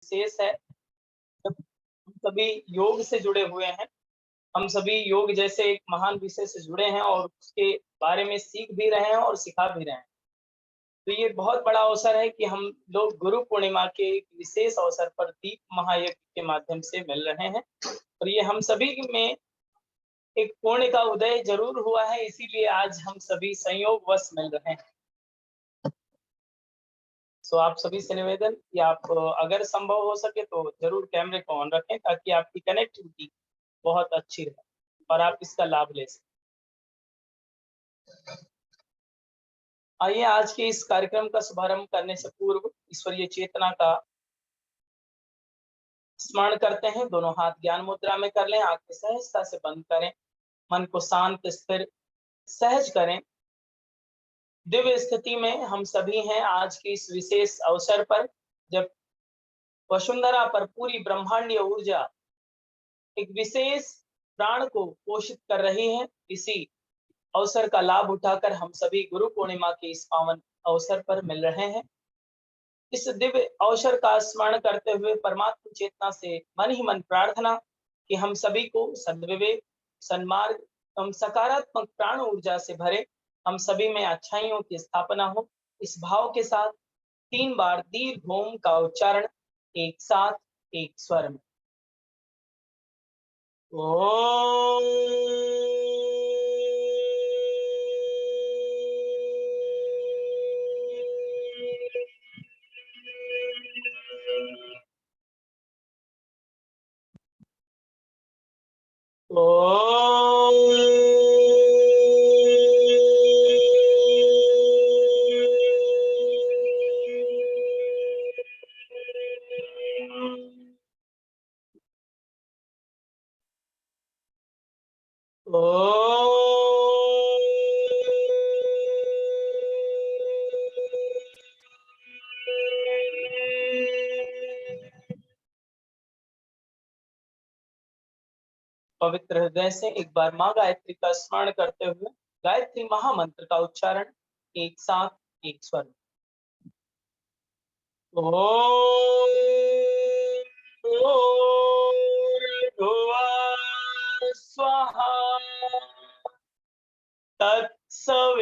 विशेष है। हम सभी योग से जुड़े हुए हैं। हम सभी योग जैसे एक महान विषय से जुड़े हैं और उसके बारे में सीख भी रहे हैं और सिखा भी रहे हैं। तो ये बहुत बड़ा अवसर है कि हम लोग गुरु पूर्णिमा के एक विशेष अवसर पर दीप महायज्ञ के माध्यम से मिल रहे हैं और ये हम सभी में एक पुण्य का उदय जरूर हुआ है, इसीलिए आज हम सभी संयोगवश मिल रहे हैं। सो आप सभी से निवेदन कि आप अगर संभव हो सके तो जरूर कैमरे को ऑन रखें ताकि आपकी कनेक्टिविटी बहुत अच्छी रहे और आप इसका लाभ ले सकें। आइए आज के इस कार्यक्रम का शुभारंभ करने से पूर्व ईश्वरीय चेतना का स्मरण करते हैं। दोनों हाथ ज्ञान मुद्रा में कर लें, आंखें सहजता से बंद करें, मन को शांत स्थिर सहज करें। दिव्य स्थिति में हम सभी हैं आज के इस विशेष अवसर पर, जब वसुंधरा पर पूरी ब्रह्मांडीय ऊर्जा एक विशेष प्राण को पोषित कर रही है। इसी अवसर का लाभ उठाकर हम सभी गुरु पूर्णिमा के इस पावन अवसर पर मिल रहे हैं। इस दिव्य अवसर का स्मरण करते हुए परमात्मा चेतना से मन ही मन प्रार्थना कि हम सभी को सद्विवेक, सन्मार्ग एवं सकारात्मक प्राण ऊर्जा से भरे, हम सभी में अच्छाइयों की स्थापना हो। इस भाव के साथ 3 बार दीर्घ ओम का उच्चारण एक साथ एक स्वर में। ओम पवित्र हृदय से एक बार माँ गायत्री का स्मरण करते हुए गायत्री महामंत्र का उच्चारण एक साथ एक स्वर में। ओम भूर्भुवः स्वः तत्सवितुर्वरेण्यं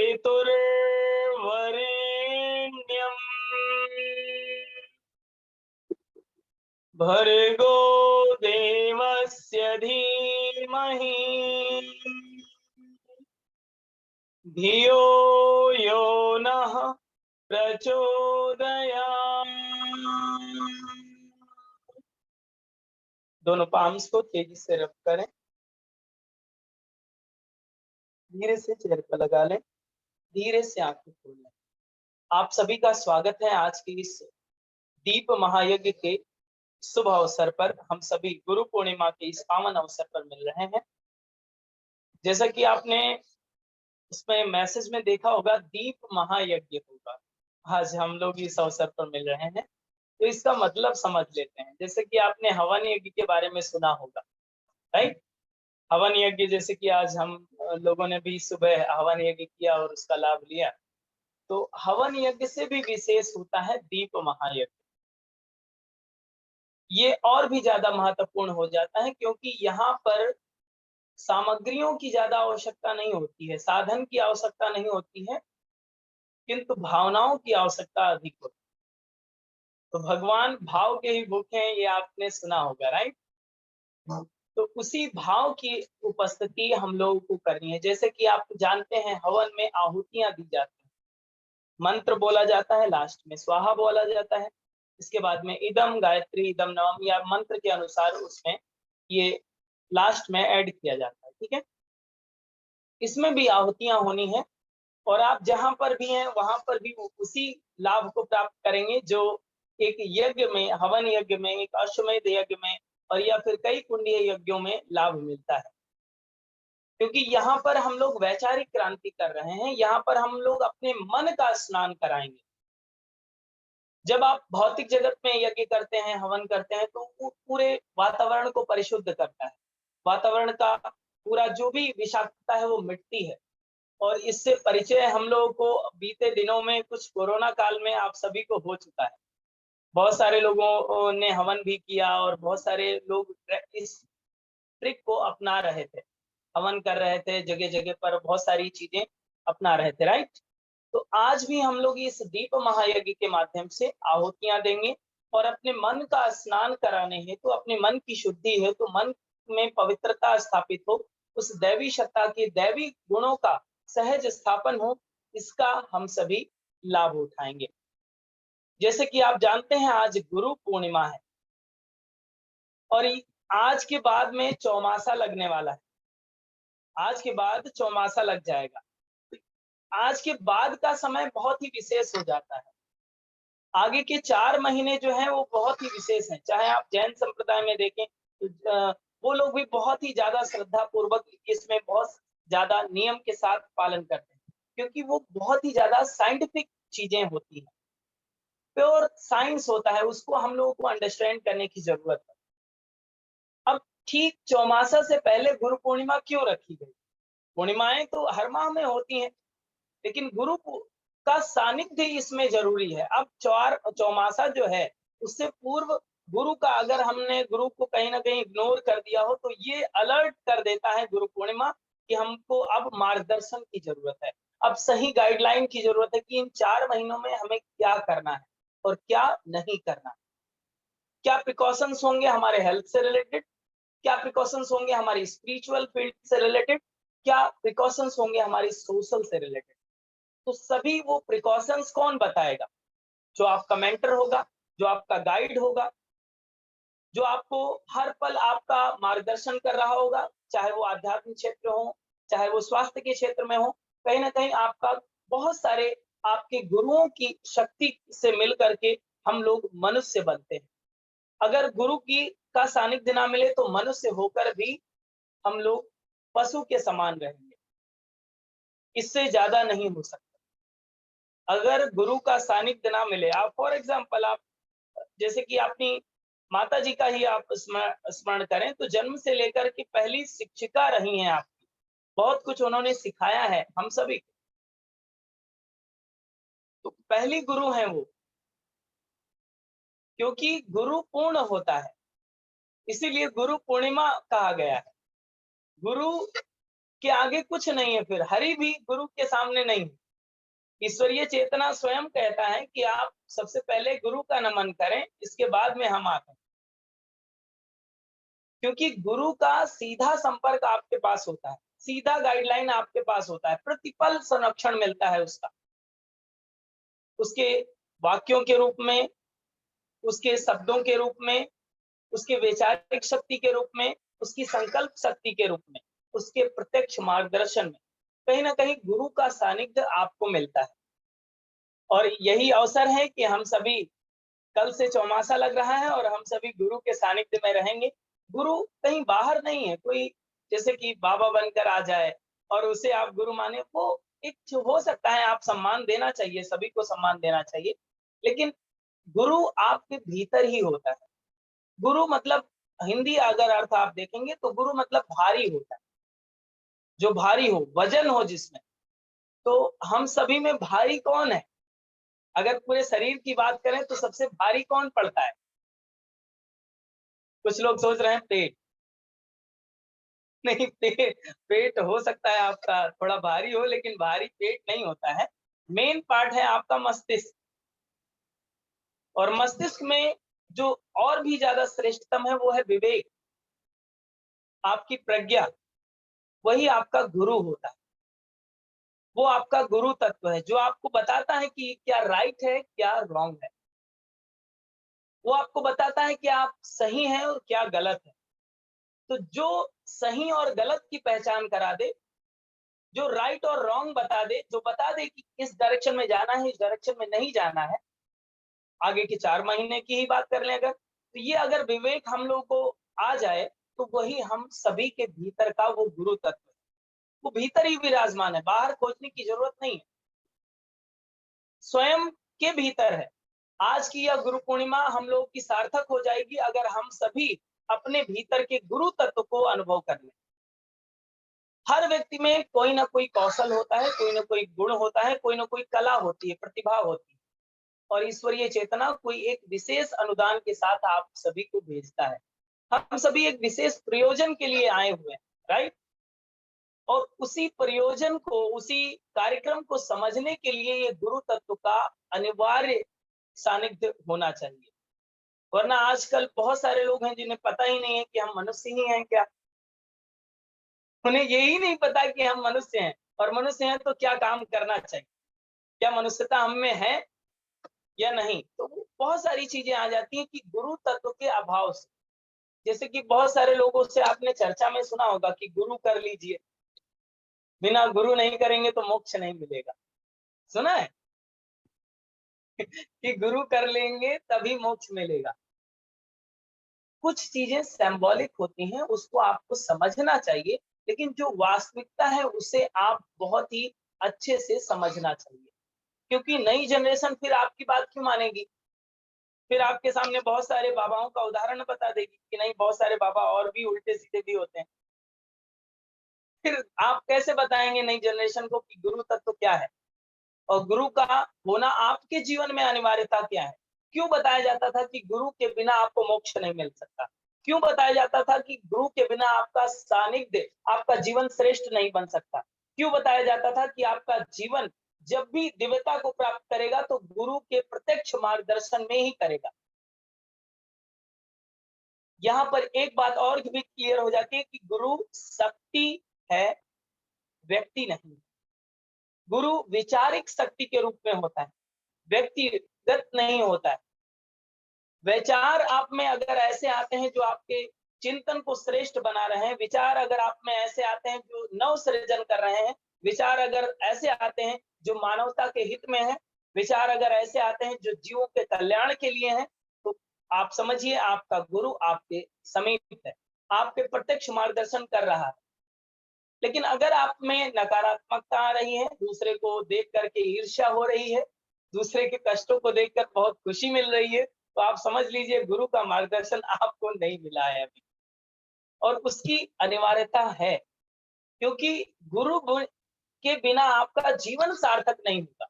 भर्गो देवस्य धीमहि धियो यो नः प्रचोदयात्। दोनों पाम्स को तेजी से रब करें, धीरे से चेहरे पर लगा लें, धीरे से आंखें खोल लें। आप सभी का स्वागत है आज की इस दीप महायज्ञ के शुभ अवसर पर। हम सभी गुरु पूर्णिमा के इस पावन अवसर पर मिल रहे हैं। जैसा कि आपने उसमें मैसेज में देखा होगा, दीप महायज्ञ होगा। आज हम लोग इस अवसर पर मिल रहे हैं, तो इसका मतलब समझ लेते हैं। जैसे कि आपने हवन यज्ञ के बारे में सुना होगा, राइट? हवन यज्ञ, जैसे कि आज हम लोगों ने भी सुबह हवन यज्ञ किया और उसका लाभ लिया। तो हवन यज्ञ से भी विशेष होता है दीप महायज्ञ। ये और भी ज्यादा महत्वपूर्ण हो जाता है क्योंकि यहाँ पर सामग्रियों की ज्यादा आवश्यकता नहीं होती है, साधन की आवश्यकता नहीं होती है, किंतु भावनाओं की आवश्यकता अधिक होती है। तो भगवान भाव के ही भूखे हैं, ये आपने सुना होगा, राइट? तो उसी भाव की उपस्थिति हम लोगों को करनी है। जैसे कि आप जानते हैं, हवन में आहुतियां दी जाती हैं, मंत्र बोला जाता है, लास्ट में स्वाहा बोला जाता है, इसके बाद में इदम गायत्री इदम नवम या मंत्र के अनुसार उसमें ये लास्ट में ऐड किया जाता है। ठीक है, इसमें भी आहुतियां होनी है और आप जहां पर भी हैं वहां पर भी उसी लाभ को प्राप्त करेंगे जो एक यज्ञ में, हवन यज्ञ में, एक अश्वमेध यज्ञ में और या फिर कई कुंडीय यज्ञों में लाभ मिलता है। क्योंकि यहाँ पर हम लोग वैचारिक क्रांति कर रहे हैं, यहाँ पर हम लोग अपने मन का स्नान कराएंगे। जब आप भौतिक जगत में यज्ञ करते हैं, हवन करते हैं, तो वो पूरे वातावरण को परिशुद्ध करता है। वातावरण का पूरा जो भी विषाक्तता है वो मिटती है। और इससे परिचय हम लोगों को बीते दिनों में, कुछ कोरोना काल में आप सभी को हो चुका है। बहुत सारे लोगों ने हवन भी किया और बहुत सारे लोग इस ट्रिक को अपना रहे थे, हवन कर रहे थे, जगह-जगह पर बहुत सारी चीज़ें अपना रहे थे, राइट? तो आज भी हम लोग इस दीप महायज्ञ के माध्यम से आहुतियाँ देंगे और अपने मन का स्नान कराने हेतु, अपने मन की शुद्धि हेतु, मन में पवित्रता स्थापित हो, उस दैवी सत्ता की, दैवी गुणों का सहज स्थापन हो, इसका हम सभी लाभ उठाएँगे। जैसे कि आप जानते हैं आज गुरु पूर्णिमा है और आज के बाद में चौमासा लगने वाला है। आज के बाद चौमासा लग जाएगा। आज के बाद का समय बहुत ही विशेष हो जाता है। आगे के 4 महीने जो हैं वो बहुत ही विशेष हैं। चाहे आप जैन संप्रदाय में देखें तो वो लोग भी बहुत ही ज़्यादा श्रद्धापूर्वक इसमें बहुत ज़्यादा नियम के साथ पालन करते हैं, क्योंकि वो बहुत ही ज़्यादा साइंटिफिक चीज़ें होती हैं। प्योर साइंस होता है, उसको हम लोगों को अंडरस्टैंड करने की ज़रूरत है। अब ठीक चौमासा से पहले गुरु पूर्णिमा क्यों रखी गई? पूर्णिमाएँ तो हर माह में होती हैं, लेकिन का सानिध्य इसमें ज़रूरी है। अब चौमासा जो है, उससे पूर्व गुरु का अगर हमने गुरु को कहीं न कहीं इग्नोर कर दिया हो, तो ये अलर्ट कर देता है गुरु पूर्णिमा कि हमको अब मार्गदर्शन की ज़रूरत है। अब सही गाइडलाइन की ज़रूरत है कि इन 4 महीनों में हमें क्या करना है और क्या नहीं करना है। क्या प्रिकॉशंस होंगे हमारे हेल्थ से रिलेटेड? क्या प्रिकॉशंस होंगे हमारी स्पिरिचुअल फील्ड से रिलेटेड? क्या प्रिकॉशंस होंगे हमारी सोशल से रिलेटेड? तो सभी वो प्रिकॉशंस कौन बताएगा? जो आपका मेंटर होगा, जो आपका गाइड होगा, जो आपको हर पल आपका मार्गदर्शन कर रहा होगा, चाहे वो आध्यात्मिक क्षेत्र हो, चाहे वो स्वास्थ्य के क्षेत्र में हो, कहीं न कहीं आपका बहुत सारे आपके गुरुओं की शक्ति से मिल करके हम लोग मनुष्य बनते हैं। अगर गुरु की का सानिध्य ना मिले तो मनुष्य होकर भी हम लोग पशु के समान रहेंगे। इससे ज़्यादा नहीं हो सकता। अगर गुरु का सानिध्य ना मिले, आप फॉर एग्जाम्पल आप जैसे कि अपनी माताजी का ही आप स्मरण करें तो जन्म से लेकर के पहली शिक्षिका रही हैं आपकी। बहुत कुछ उन्होंने सिखाया है हम सभी को। तो पहली गुरु हैं वो, क्योंकि गुरु पूर्ण होता है, इसीलिए गुरु पूर्णिमा कहा गया है। गुरु के आगे कुछ नहीं है, फिर हरि भी गुरु के सामने नहीं है। ईश्वरीय चेतना स्वयं कहता है कि आप सबसे पहले गुरु का नमन करें, इसके बाद में हम आते हैं। क्योंकि गुरु का सीधा संपर्क आपके पास होता है, सीधा गाइडलाइन आपके पास होता है, प्रतिपल संरक्षण मिलता है उसका, उसके वाक्यों के रूप में, उसके शब्दों के रूप में, उसके वैचारिक शक्ति के रूप में, उसकी संकल्प शक्ति के रूप में, उसके प्रत्यक्ष मार्गदर्शन में कहीं ना कहीं गुरु का सानिध्य आपको मिलता है। और यही अवसर है कि हम सभी, कल से चौमासा लग रहा है और हम सभी गुरु के सानिध्य में रहेंगे। गुरु कहीं बाहर नहीं है, कोई जैसे कि बाबा बनकर आ जाए और उसे आप गुरु माने, वो एक हो सकता है, आप सम्मान देना चाहिए, सभी को सम्मान देना चाहिए, लेकिन गुरु आपके भीतर ही होता है। गुरु मतलब हिंदी अगर अर्थ आप देखेंगे तो गुरु मतलब भारी होता है, जो भारी हो, वजन हो जिसमें। तो हम सभी में भारी कौन है? अगर पूरे शरीर की बात करें तो सबसे भारी कौन पड़ता है? कुछ लोग सोच रहे हैं पेट। नहीं, पेट हो सकता है आपका थोड़ा भारी हो, लेकिन भारी पेट नहीं होता है। मेन पार्ट है आपका मस्तिष्क, और मस्तिष्क में जो और भी ज्यादा श्रेष्ठतम है वो है विवेक, आपकी प्रज्ञा। वही आपका गुरु होता है। वो आपका गुरु तत्व है जो आपको बताता है कि क्या राइट है, क्या रॉन्ग है। वो आपको बताता है कि आप सही हैं और क्या गलत है। तो जो सही और गलत की पहचान करा दे, जो राइट और रॉन्ग बता दे, जो बता दे कि इस डायरेक्शन में जाना है, इस डायरेक्शन में नहीं जाना है, आगे के 4 महीने की ही बात कर लें अगर, तो ये अगर विवेक हम लोग को आ जाए, तो वही हम सभी के भीतर का वो गुरु तत्व है। वो भीतर ही विराजमान है, बाहर खोजने की जरूरत नहीं है, स्वयं के भीतर है। आज की यह गुरु पूर्णिमा हम लोग की सार्थक हो जाएगी अगर हम सभी अपने भीतर के गुरु तत्व को अनुभव कर लें। हर व्यक्ति में कोई ना कोई कौशल होता है, कोई ना कोई गुण होता है, कोई ना कोई कला होती है, प्रतिभा होती है। और ईश्वरीय चेतना कोई एक विशेष अनुदान के साथ आप सभी को भेजता है। हम सभी एक विशेष प्रयोजन के लिए आए हुए हैं, राइट? और उसी प्रयोजन को, उसी कार्यक्रम को समझने के लिए ये गुरु तत्व का अनिवार्य सानिध्य होना चाहिए। वरना आजकल बहुत सारे लोग हैं जिन्हें पता ही नहीं है कि हम मनुष्य ही हैं क्या। उन्हें यही नहीं पता कि हम मनुष्य हैं, और मनुष्य हैं तो क्या काम करना चाहिए, क्या मनुष्यता हम में है या नहीं। तो बहुत सारी चीजें आ जाती हैं कि गुरु तत्व के अभाव से। जैसे कि बहुत सारे लोगों से आपने चर्चा में सुना होगा कि गुरु कर लीजिए, बिना गुरु नहीं करेंगे तो मोक्ष नहीं मिलेगा। सुना है कि गुरु कर लेंगे तभी मोक्ष मिलेगा। कुछ चीजें सिंबॉलिक होती हैं, उसको आपको समझना चाहिए, लेकिन जो वास्तविकता है उसे आप बहुत ही अच्छे से समझना चाहिए। क्योंकि नई जनरेशन फिर आपकी बात क्यों मानेगी? फिर आपके सामने बहुत सारे बाबाओं का उदाहरण बता देगी कि नहीं, बहुत सारे बाबा और भी उल्टे सीधे भी होते हैं। फिर आप कैसे बताएंगे नई जनरेशन को कि गुरु तत्व क्या है और गुरु का होना आपके जीवन में अनिवार्यता क्या है? क्यों बताया जाता था कि गुरु के बिना आपको मोक्ष नहीं मिल सकता? क्यों बताया जाता था कि गुरु के बिना आपका सानिध्य, आपका जीवन श्रेष्ठ नहीं बन सकता? क्यों बताया जाता था कि आपका जीवन जब भी दिव्यता को प्राप्त करेगा तो गुरु के प्रत्यक्ष मार्गदर्शन में ही करेगा? यहाँ पर एक बात और भी क्लियर हो जाती है कि गुरु शक्ति है, व्यक्ति नहीं। गुरु विचारिक शक्ति के रूप में होता है, व्यक्तिगत नहीं होता है। विचार आप में अगर ऐसे आते हैं जो आपके चिंतन को श्रेष्ठ बना रहे हैं, विचार अगर आप में ऐसे आते हैं जो नव सृजन कर रहे हैं, विचार अगर ऐसे आते हैं जो मानवता के हित में है, विचार अगर ऐसे आते हैं जो जीवों के कल्याण के लिए हैं, तो आप समझिए आपका गुरु आपके समीप है, आपके प्रत्यक्ष मार्गदर्शन कर रहा है। लेकिन अगर आप में नकारात्मकता आ रही है, दूसरे को देख करके ईर्ष्या हो रही है, दूसरे के कष्टों को देखकर बहुत खुशी मिल रही है, तो आप समझ लीजिए गुरु का मार्गदर्शन आपको नहीं मिला है अभी, और उसकी अनिवार्यता है। क्योंकि के बिना आपका जीवन सार्थक नहीं होता।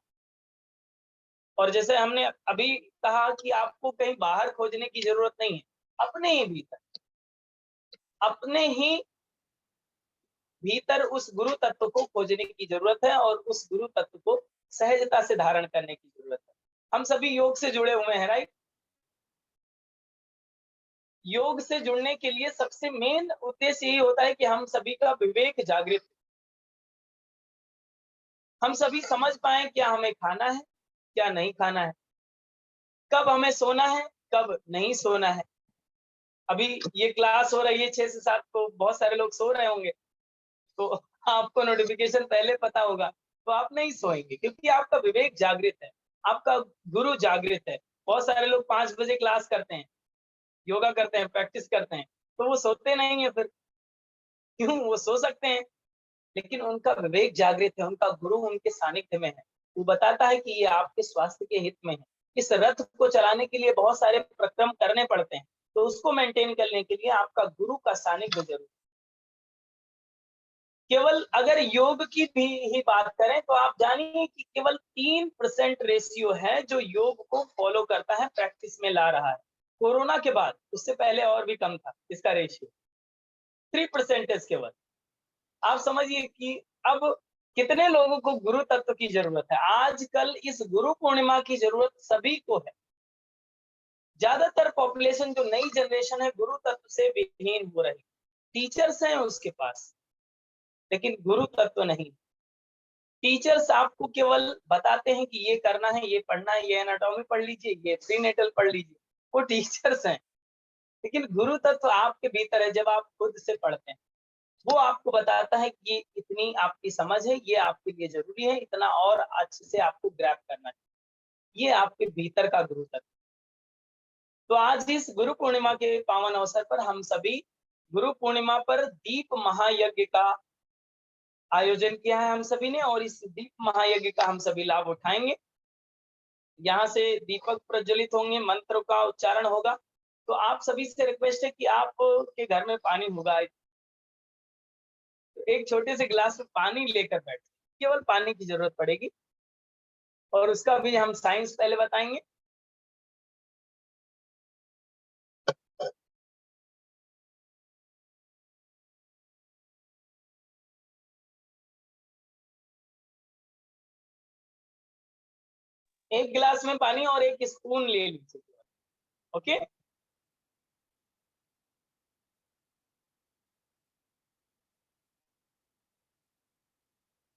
और जैसे हमने अभी कहा कि आपको कहीं बाहर खोजने की जरूरत नहीं है, अपने ही भीतर, अपने ही भीतर उस गुरु तत्व को खोजने की जरूरत है और उस गुरु तत्व को सहजता से धारण करने की जरूरत है। हम सभी योग से जुड़े हुए हैं, राइट? योग से जुड़ने के लिए सबसे मेन उद्देश्य यही होता है कि हम सभी का विवेक जागृत, हम सभी समझ पाए क्या हमें खाना है, क्या नहीं खाना है, कब हमें सोना है, कब नहीं सोना है। अभी ये क्लास हो रही है 6 से 7 को, बहुत सारे लोग सो रहे होंगे, तो आपको नोटिफिकेशन पहले पता होगा, तो आप नहीं सोएंगे क्योंकि आपका विवेक जागृत है, आपका गुरु जागृत है। बहुत सारे लोग 5 बजे क्लास करते हैं, योगा करते हैं, प्रैक्टिस करते हैं, तो वो सोते नहीं है फिर। क्यों? वो सो सकते हैं, लेकिन उनका विवेक जागृत है, उनका गुरु उनके सानिध्य में है। वो बताता है कि ये आपके स्वास्थ्य के हित में है। इस रथ को चलाने के लिए बहुत सारे प्रक्रम करने पड़ते हैं, तो उसको मेंटेन करने के लिए आपका गुरु का सानिध्य जरूरी। केवल अगर योग की भी ही बात करें तो आप जानिए कि केवल 3% रेशियो है जो योग को फॉलो करता है, प्रैक्टिस में ला रहा है। कोरोना के बाद, उससे पहले और भी कम था इसका रेशियो, 3% केवल। आप समझिए कि अब कितने लोगों को गुरु तत्व की जरूरत है। आजकल इस गुरु पूर्णिमा की जरूरत सभी को है। ज्यादातर पॉपुलेशन जो नई जनरेशन है गुरु तत्व से विहीन हो रही। टीचर्स हैं उसके पास, लेकिन गुरु तत्व नहीं। टीचर्स आपको केवल बताते हैं कि ये करना है, ये पढ़ना है, ये एनाटॉमी पढ़ लीजिए, ये प्रीनेटल पढ़ लीजिए, वो टीचर्स हैं। लेकिन गुरु तत्व आपके भीतर है, जब आप खुद से पढ़ते हैं। वो आपको बताता है कि ये इतनी आपकी समझ है, ये आपके लिए जरूरी है, इतना और अच्छे से आपको ग्रैब करना है। ये आपके भीतर का गुरु तत्व। तो आज इस गुरु पूर्णिमा के पावन अवसर पर हम सभी गुरु पूर्णिमा पर दीप महायज्ञ का आयोजन किया है हम सभी ने, और इस दीप महायज्ञ का हम सभी लाभ उठाएंगे। यहाँ से दीपक प्रज्वलित होंगे, मंत्र का उच्चारण होगा। तो आप सभी से रिक्वेस्ट है कि आप के घर में पानी होगा, एक छोटे से गिलास में पानी लेकर बैठ, केवल पानी की जरूरत पड़ेगी। और उसका भी हम साइंस पहले बताएंगे। एक गिलास में पानी और एक स्पून ले लीजिए। Okay,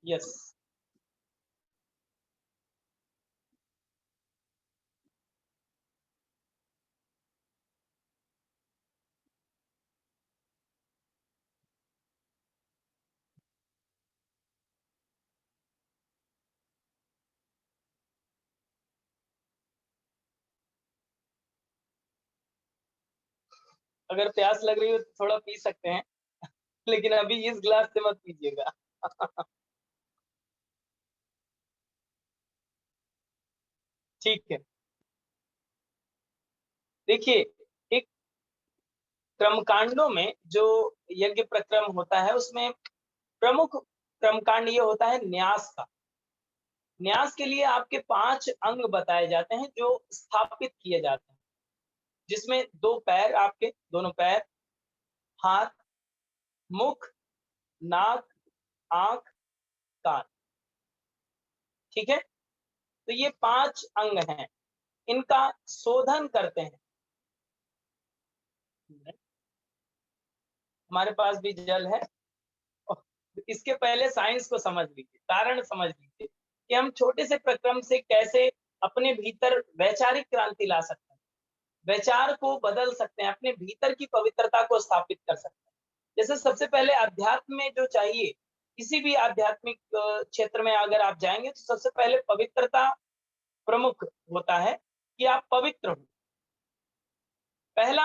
yes. अगर प्यास लग रही हो तो थोड़ा पी सकते हैं, लेकिन अभी इस गिलास से मत पीजिएगा। ठीक है, देखिए, एक कर्मकांडों में जो यज्ञ प्रक्रम होता है उसमें प्रमुख कर्मकांड ये होता है न्यास का। न्यास के लिए आपके 5 अंग बताए जाते हैं जो स्थापित किए जाते हैं, जिसमें 2 पैर, आपके दोनों पैर, हाथ, मुख, नाक, आंख, कान। ठीक है, तो ये 5 अंग हैं, इनका शोधन करते हैं। हमारे पास भी जल है। इसके पहले साइंस को समझ लीजिए, कारण समझ लीजिए कि हम छोटे से प्रक्रम से कैसे अपने भीतर वैचारिक क्रांति ला सकते हैं, वैचार को बदल सकते हैं, अपने भीतर की पवित्रता को स्थापित कर सकते हैं। जैसे सबसे पहले अध्यात्म में जो चाहिए, किसी भी आध्यात्मिक क्षेत्र में अगर आप जाएंगे तो सबसे पहले पवित्रता प्रमुख होता है कि आप पवित्र हो। पहला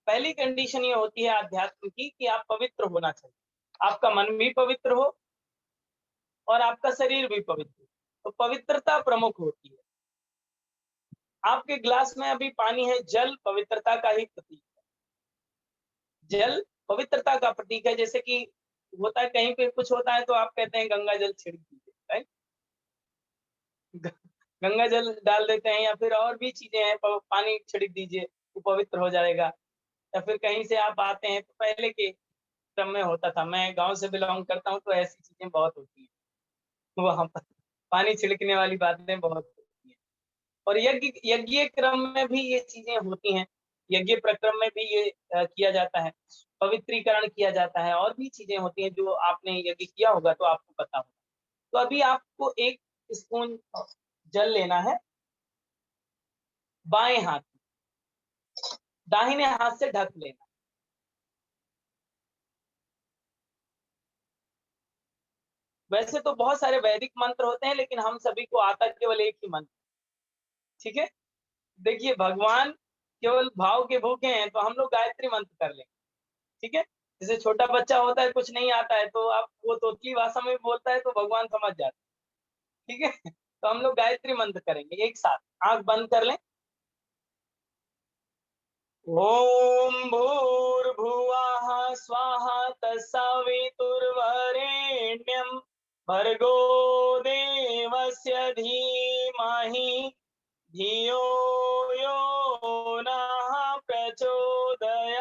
पहली कंडीशन ये होती है आध्यात्म की कि आप पवित्र होना चाहिए, आपका मन भी पवित्र हो और आपका शरीर भी पवित्र हो। तो पवित्रता प्रमुख होती है। आपके ग्लास में अभी पानी है, जल पवित्रता का ही प्रतीक है। जल पवित्रता का प्रतीक है। जैसे कि होता है कहीं पे कुछ होता है तो आप कहते हैं गंगा जल छिड़क दीजिए, राइट? गंगा जल डाल देते हैं, या फिर और भी चीजें हैं, पानी छिड़क दीजिए वो पवित्र हो जाएगा। या फिर कहीं से आप आते हैं, तो पहले के क्रम में होता था, मैं गांव से बिलोंग करता हूँ तो ऐसी चीजें बहुत होती हैं, वहां पर पानी छिड़कने वाली बातें बहुत होती हैं। और यज्ञ क्रम में भी ये चीजें होती हैं, यज्ञ प्रक्रम में भी ये किया जाता है, पवित्रीकरण किया जाता है, और भी चीजें होती हैं जो आपने यज्ञ किया होगा तो आपको पता होगा। तो अभी आपको 1 स्पून जल लेना है बाएं हाथ, दाहिने हाथ से ढक लेना। वैसे तो बहुत सारे वैदिक मंत्र होते हैं, लेकिन हम सभी को आता केवल एक ही मंत्र। ठीक है, देखिए, भगवान केवल भाव के भूखे हैं तो हम लोग गायत्री मंत्र कर लेंगे। ठीक है, जैसे छोटा बच्चा होता है, कुछ नहीं आता है तो आप वो तोतली भाषा में बोलता है तो भगवान समझ जाते हैं। ठीक है, तो हम लोग गायत्री मंत्र करेंगे एक साथ, आंख बंद कर लें। ओम भूर्भुवः स्वाहा तत्सवितुर्वरेण्यं भर्गो देवस्य धीमहि धियो यो नः प्रचोदयात्।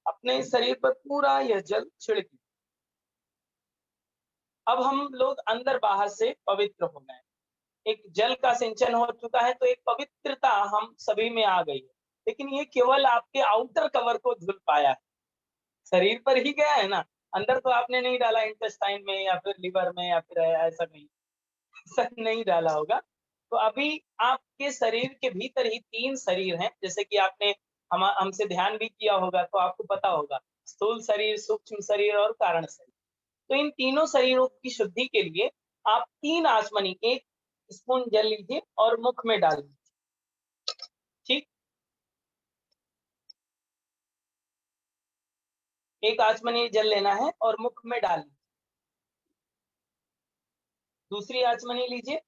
अपने शरीर पर पूरा यह जल छिड़क। अब हम लोग अंदर बाहर से पवित्र हो गए, एक जल का सिंचन हो चुका है, तो एक पवित्रता हम सभी में आ गई है। लेकिन ये केवल आपके आउटर कवर को धुल पाया है, शरीर पर ही गया है ना, अंदर तो आपने नहीं डाला, इंटेस्टाइन में या फिर लिवर में या फिर ऐसा नहीं, ऐसा नहीं डाला होगा। तो अभी आपके शरीर के भीतर ही 3 शरीर हैं, जैसे कि आपने हमसे ध्यान भी किया होगा तो आपको पता होगा, स्थूल शरीर, सूक्ष्म शरीर और कारण शरीर। तो इन तीनों शरीरों की शुद्धि के लिए आप 3 आचमनी 1 स्पून जल लीजिए और मुख में डाल दीजिए। ठीक, 1 आचमनी जल लेना है और मुख में डाल लीजिए। दूसरी आचमनी लीजिए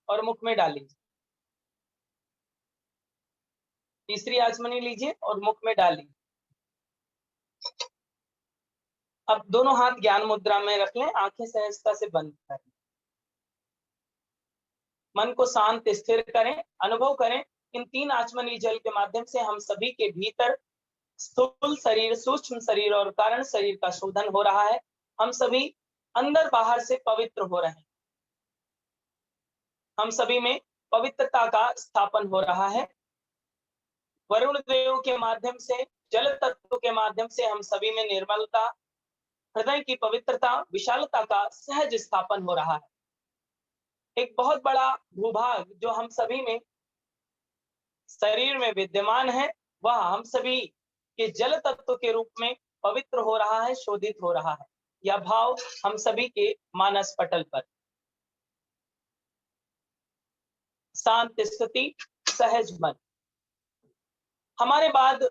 और मुख में डाल लीजिए। तीसरी आचमनी लीजिए और मुख में डाल लीजिए। अब दोनों हाथ ज्ञान मुद्रा में रख लें, आंखें सहजता से बंद कर लें। मन को शांत स्थिर करें, अनुभव करें इन 3 आचमनी जल के माध्यम से हम सभी के भीतर स्थूल शरीर, सूक्ष्म शरीर और कारण शरीर का शोधन हो रहा है। हम सभी अंदर बाहर से पवित्र हो रहे हैं। हम सभी में पवित्रता का स्थापन हो रहा है। वरुण देव के माध्यम से, जल तत्व के माध्यम से हम सभी में निर्मलता, हृदय की पवित्रता, विशालता का सहज स्थापन हो रहा है। एक बहुत बड़ा भूभाग जो हम सभी में शरीर में विद्यमान है, वह हम सभी के जल तत्व के रूप में पवित्र हो रहा है, शोधित हो रहा है। यह भाव हम सभी के मानस पटल पर शांत स्थिति, सहज मन। हमारे बाद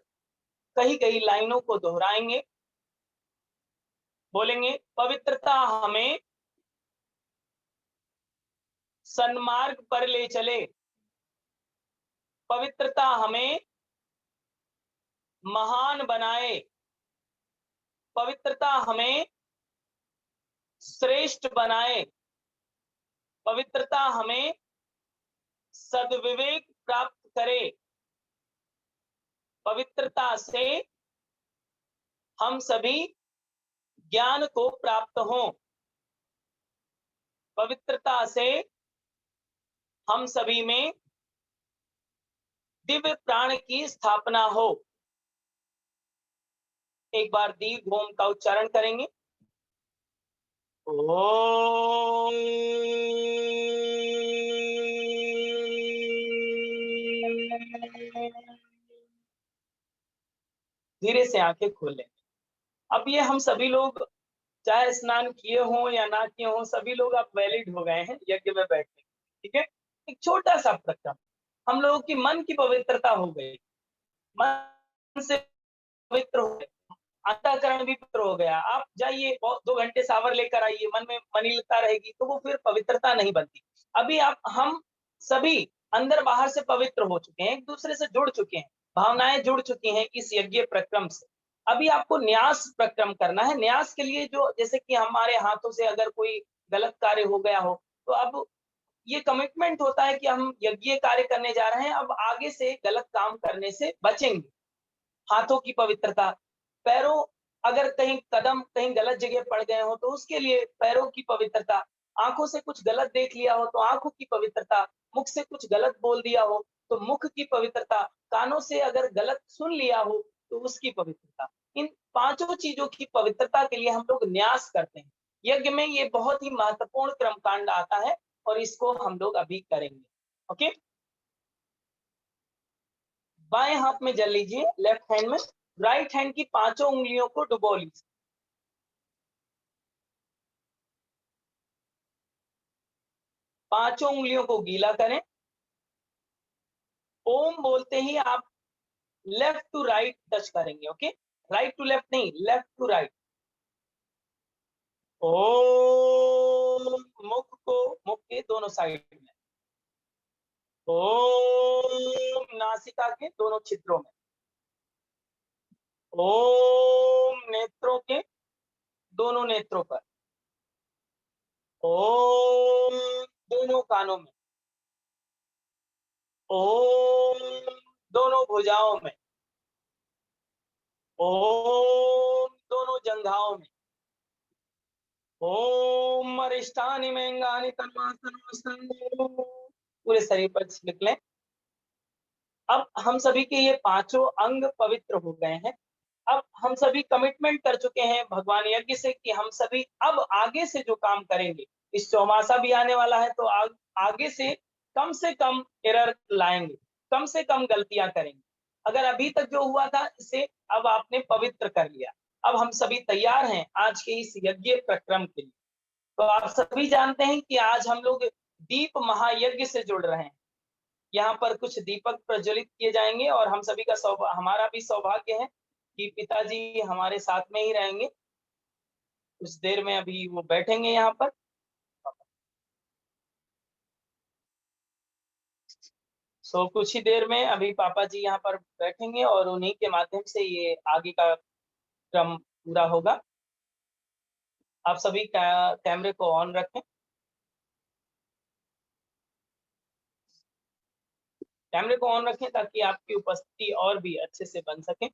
कही गई लाइनों को दोहराएंगे, बोलेंगे पवित्रता हमें सन्मार्ग पर ले चले, पवित्रता हमें महान बनाए, पवित्रता हमें श्रेष्ठ बनाए, पवित्रता हमें सद्विवेक प्राप्त करे, पवित्रता से हम सभी ज्ञान को प्राप्त हों, पवित्रता से हम सभी में दिव्य प्राण की स्थापना हो। एक बार दीर्घ ओम का उच्चारण करेंगे। ओम। धीरे से आंखें खोल लें। अब ये हम सभी लोग चाहे स्नान किए हों या ना किए हों, सभी लोग अब वैलिड हो गए हैं यज्ञ में बैठने। ठीक है, एक छोटा सा प्रक्रम, हम लोगों की मन की पवित्रता हो गई, मन से पवित्र हो गए, अंतःकरण भी पवित्र हो गया। आप जाइए 2 घंटे शावर लेकर आइए, मन में मलिनता रहेगी तो वो फिर पवित्रता नहीं बनती। अभी आप हम सभी अंदर बाहर से पवित्र हो चुके हैं, एक दूसरे से जुड़ चुके हैं, भावनाएं जुड़ चुकी हैं इस यज्ञ प्रक्रम से। अभी आपको न्यास प्रक्रम करना है। न्यास के लिए जो, जैसे कि हमारे हाथों से अगर कोई गलत कार्य हो गया हो, तो अब ये कमिटमेंट होता है कि हम यज्ञ कार्य करने जा रहे हैं, अब आगे से गलत काम करने से बचेंगे। हाथों की पवित्रता, पैरों, अगर कहीं कदम कहीं गलत जगह पड़ गए हो तो उसके लिए पैरों की पवित्रता, आंखों से कुछ गलत देख लिया हो तो आंखों की पवित्रता, मुख से कुछ गलत बोल दिया हो तो मुख की पवित्रता, कानों से अगर गलत सुन लिया हो तो उसकी पवित्रता। इन 5 चीजों की पवित्रता के लिए हम लोग न्यास करते हैं। यज्ञ में ये बहुत ही महत्वपूर्ण कर्मकांड आता है और इसको हम लोग अभी करेंगे। ओके, बाएं हाथ में जल लीजिए, लेफ्ट हैंड में। राइट हैंड की 5 उंगलियों को डुबो लीजिए। पांचों उंगलियों को गीला करें। ओम बोलते ही आप लेफ्ट टू राइट टच करेंगे। ओके, राइट टू लेफ्ट नहीं, लेफ्ट टू राइट। ओम, मुख के दोनों साइड में। ओम, नासिका के दोनों छिद्रों में। ओम, नेत्रों के दोनों नेत्रों पर। ओम, दोनों कानों में। ओम, दोनों भुजाओं में। ओम, दोनों जंघाओं में। ओम अरिष्टानि मेंगानि तन्वास्तनोस्तंगो, पूरे शरीर पर छिड़क लें। अब हम सभी के ये 5 अंग पवित्र हो गए हैं। अब हम सभी कमिटमेंट कर चुके हैं भगवान यज्ञ से कि हम सभी अब आगे से जो काम करेंगे, इस चौमासा भी आने वाला है तो आगे से कम एरर लाएंगे, कम से कम गलतियां करेंगे। अगर अभी तक जो हुआ था इसे अब आपने पवित्र कर लिया, अब हम सभी तैयार हैं आज के इस यज्ञ प्रक्रम के लिए। तो आप सभी जानते हैं कि आज हम लोग दीप महायज्ञ से जुड़ रहे हैं। यहाँ पर कुछ दीपक प्रज्वलित किए जाएंगे और हम सभी का हमारा भी सौभाग्य है कि पिताजी हमारे साथ में ही रहेंगे। कुछ देर में अभी वो बैठेंगे यहाँ पर। कुछ ही देर में अभी पापा जी यहाँ पर बैठेंगे और उन्हीं के माध्यम से ये आगे का क्रम पूरा होगा। आप सभी कैमरे को ऑन रखें। कैमरे को ऑन रखें ताकि आपकी उपस्थिति और भी अच्छे से बन सके।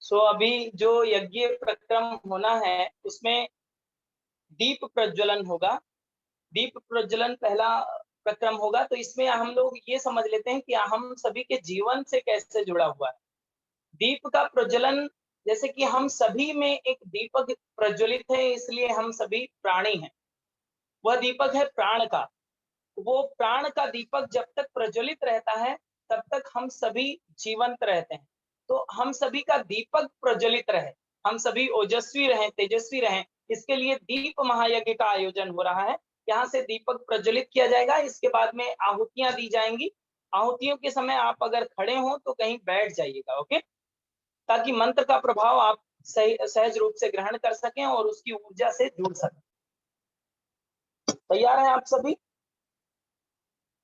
अभी जो यज्ञ प्रक्रम होना है उसमें दीप प्रज्वलन होगा। दीप प्रज्वलन पहला प्रक्रम होगा, तो इसमें हम लोग ये समझ लेते हैं कि हम सभी के जीवन से कैसे जुड़ा हुआ है। दीप का प्रज्वलन, जैसे कि हम सभी में एक दीपक प्रज्वलित है, इसलिए हम सभी प्राणी हैं। वह दीपक है प्राण का। वो प्राण का दीपक जब तक प्रज्वलित रहता है तब तक हम सभी जीवंत रहते हैं। तो हम सभी का दीपक प्रज्वलित रहे, हम सभी ओजस्वी रहें, तेजस्वी रहें, इसके लिए दीप महायज्ञ का आयोजन हो रहा है। यहाँ से दीपक प्रज्वलित किया जाएगा, इसके बाद में आहुतियां दी जाएंगी। आहुतियों के समय आप अगर खड़े हो तो कहीं बैठ जाइएगा, ओके, ताकि मंत्र का प्रभाव आप सही सहज रूप से ग्रहण कर सकें और उसकी ऊर्जा से जुड़ सकें। तैयार हैं आप सभी?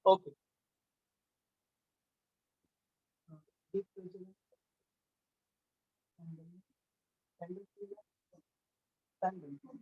ओके। सकता है बिल्कुल।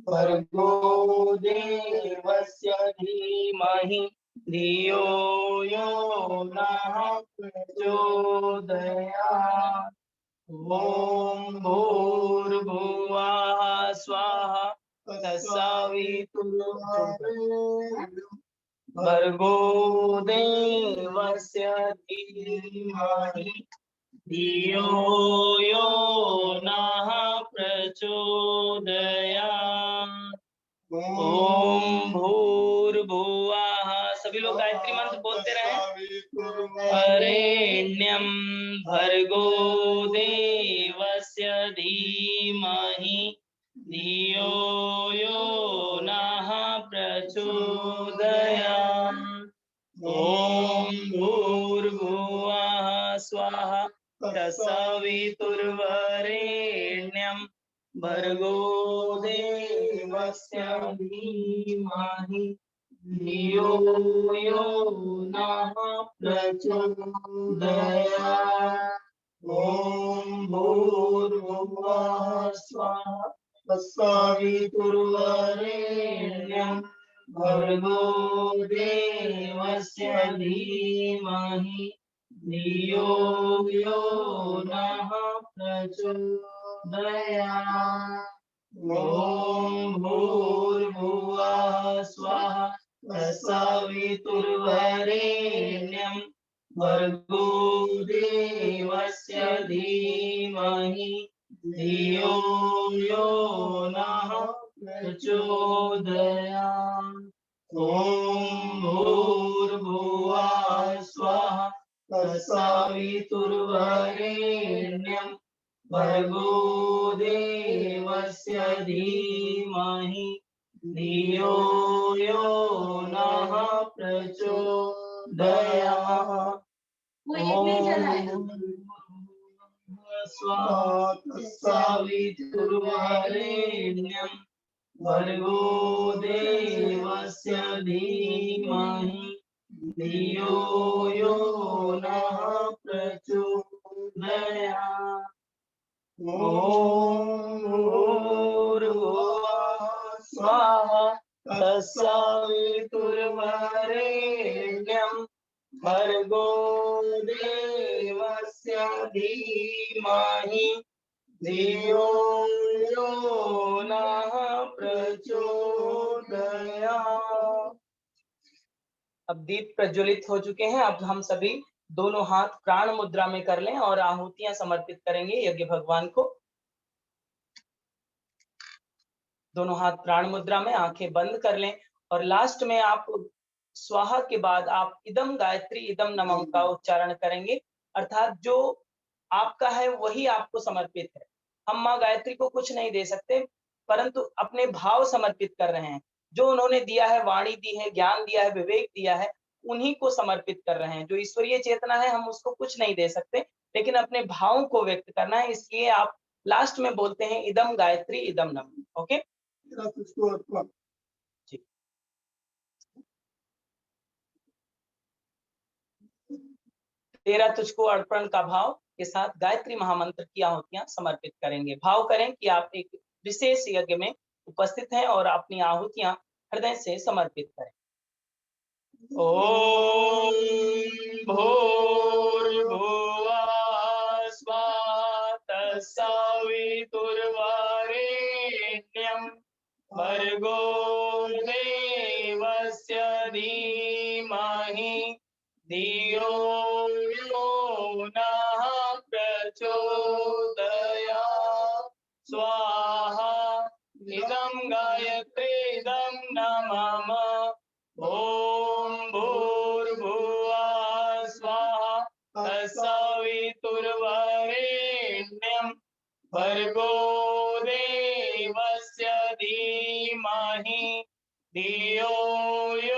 भर्गो देवस्य धीमहि धियो यो नः प्रचोदयात्। ॐ भूर्भुवः स्वः तत्सवितुर्वरेण्यं भर्गो देवस्य धीमहि धियो यो नः प्रचोदयात्। ओम भूर्भुवः, सभी लोग गायत्री मंत्र बोलते रहे। वरेण्यं भर्गो देवस्य धीमहि धियो यो नः प्रचोदयात्। ओम भूर्भुवः स्वः तत्सवितुर्वरेण्यं भर्गो देवस्य धीमहि धियो यो नः प्रचोदयात्। ॐ भूर्भुवः स्वः तत्सवितुर्वरेण्यं भर्गो देवस्य धीमहि धियो यो नः प्रचोदयात्। ॐ भूर्भुवः स्वः तत्सवितुर्वरेण्यं भर्गो देवस्य धीमहि धियो यो नः प्रचोदयात्। ॐ भूर्भुवः स्वः तत्सवितुर्वरेण्यं भर्गो देवस्य धीमहि धियो यो नः प्रचोदयात्। सवितुर्वरेण्यं भर्गो देवस्य धीमहि धियो यो नः प्रचोदयात्। ॐ भूर्भुवः स्वः तत्सवितुर्वरेण्यं भर्गो देवस्य धीमहि धियो यो नः प्रचोदयात्। अब दीप प्रज्वलित हो चुके हैं। अब हम सभी दोनों हाथ प्राण मुद्रा में कर लें और आहुतियां समर्पित करेंगे यज्ञ भगवान को। दोनों हाथ प्राण मुद्रा में, आंखें बंद कर लें और लास्ट में आप स्वाहा के बाद आप इदम गायत्री इदम नमः का उच्चारण करेंगे, अर्थात जो आपका है वही आपको समर्पित है। हम माँ गायत्री को कुछ नहीं दे सकते, परंतु अपने भाव समर्पित कर रहे हैं। जो उन्होंने दिया है, वाणी दी है, ज्ञान दिया है, विवेक दिया है, उन्हीं को समर्पित कर रहे हैं। जो ईश्वरीय चेतना है हम उसको कुछ नहीं दे सकते, लेकिन अपने भावों को व्यक्त करना है। इसलिए आप लास्ट में बोलते हैं इदम गायत्री इदम नमः। ओके, तेरा तुझको अर्पण का भाव के साथ गायत्री महामंत्र की आहुतियां समर्पित करेंगे। भाव करें कि आप एक विशेष यज्ञ में उपस्थित हैं और अपनी आहुतियां हृदय से समर्पित करें। ओम भूर्भुवः स्वः तत्सवितुर्वरेण्यं भर्गो देवस्य धीमहि धियो यो नः प्रचोदयात्। स्वाहा इदं गायत्री इदं नमः। ॐ भूर्भुवः स्वः तत्सवितुर्वरेण्यं भर्गो देवस्य धीमहि धियो यो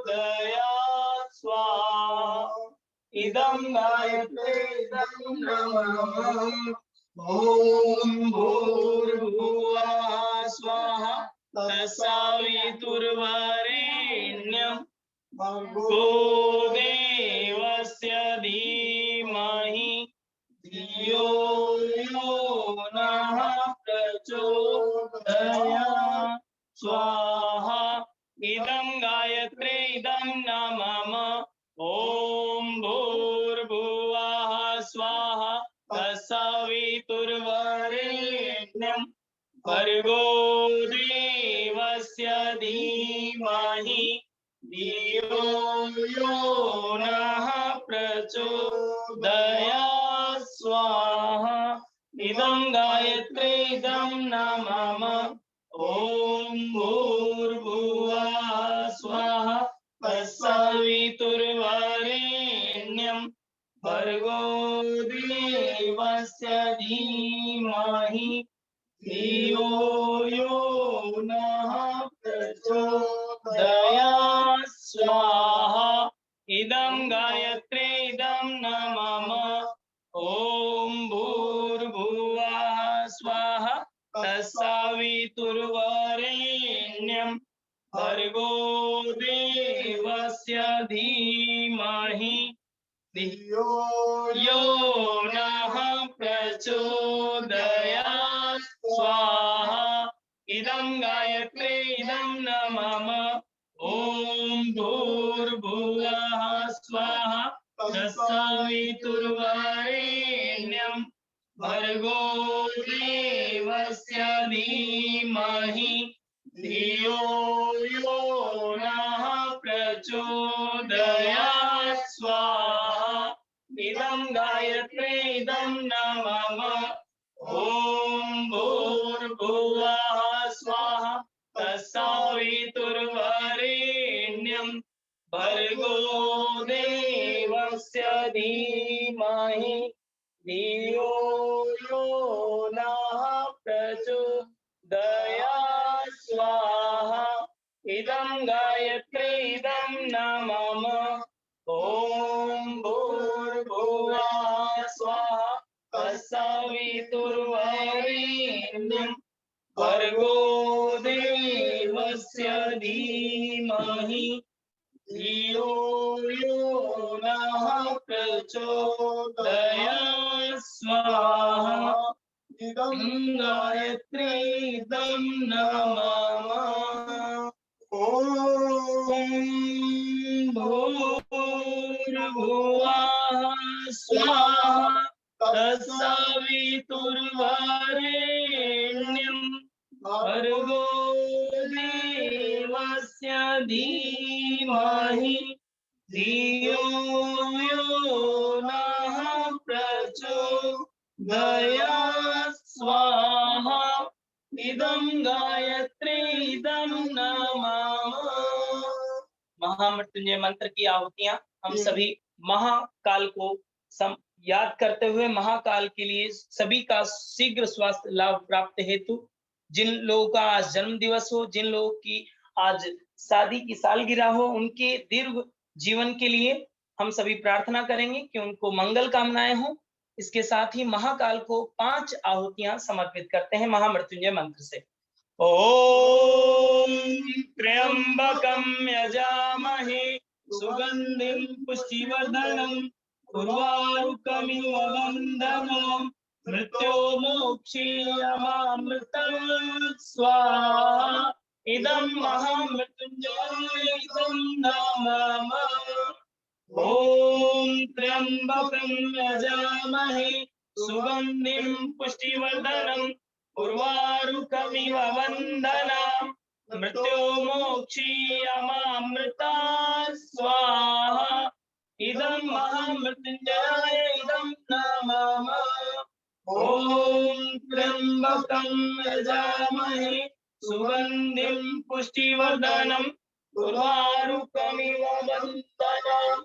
प्रचोदया स्वाहा इदं गायत्रे इदं नमः ॐ भूर्भुवः स्वाहा तत्सवितुर्वरेण्यं भर्गो देवस्य धीमहि धियो यो नः प्रचोदयात् स्वाहा इदं गायत्रे इदं नमः ॐ भूर्भुवः स्वाहा तत्सवितुर्वरेण्यं भर्गो देवस्य धीमहि धियो यो नः प्रचोदयात् स्वाहा इदं गायत्रे इदं नमः ॐ भूर्भुवः स्वाहा तत्सवितुर्वरेण्यं भर्गो देवस्य धीमहि धियो यो नः प्रचोदयात् स्वाहा इदं गायत्रे इदं नमः ॐ भूर्भुवः स्वाहा तत्सवितुर्वरेण्यं भर्गो देवस्य धीमहि धियो यो नः प्रचोदयात् स्वाहा इदं गायत्रे इदं नमः ॐ भूर्भुवः स्वाहा तत्सवितुर्वरेण्यं भर्गो देवस्य धीमहि धियो यो नः प्रचोदयात् स्वाहा इदं गायत्रे इदं नमः ॐ भूर्भुवः स्वाहा तत्सवितुर्वरेण्यं भर्गो देवस्य धीमहि धियो यो नः प्रचोदयात् स्वाहा इदं गायत्रे इदं नमः ॐ भूर्भुवः स्वाहा तत्सवितुर्वरेण्यं भर्गो देवस्य धीमहि धियो यो नः प्रचोदयात् स्वाहा इदं गायत्रे इदं नमः ॐ भूर्भुवः स्वाहा तत्सवितुर्वरेण्यं भर्गो देवस्य धीमहि धियो यो नः प्रचोदयात् स्वाहा इदं गायत्रे इदं नमः। महामृत्युंजय मंत्र की आहुतियां हम सभी महाकाल को याद करते हुए महाकाल के लिए सभी का शीघ्र स्वास्थ्य लाभ प्राप्त हेतु, जिन लोगों का आज जन्म दिवस हो, जिन लोगों की आज शादी की सालगिरह हो, उनके दीर्घ जीवन के लिए हम सभी प्रार्थना करेंगे कि उनको मंगल कामनाएं हो। इसके साथ ही महाकाल को 5 आहुतियां समर्पित करते हैं महामृत्युंजय मंत्र से। ओम त्र्यंबकं यजामहे सुगंधिं पुष्टिवर्धनम् उर्वारुकमिव वन्दनाम् मृत्योर्मुक्षीयमामृतं स्वाहा इदं महामृत्युंजय इदं नमः। ॐ त्र्यंबकं यजामहे सुगंधिं पुष्टिवर्धनम् उर्वारुकमिव वन्दनाम् मृत्योर्मुक्षीयमामृतं स्वाहा इदं महामृत्युंजय इदं नमः। ॐ त्र्यंबकं यजामहे सुगंधिं पुष्टिवर्धनम् उर्वारुकमिव वन्दनाम्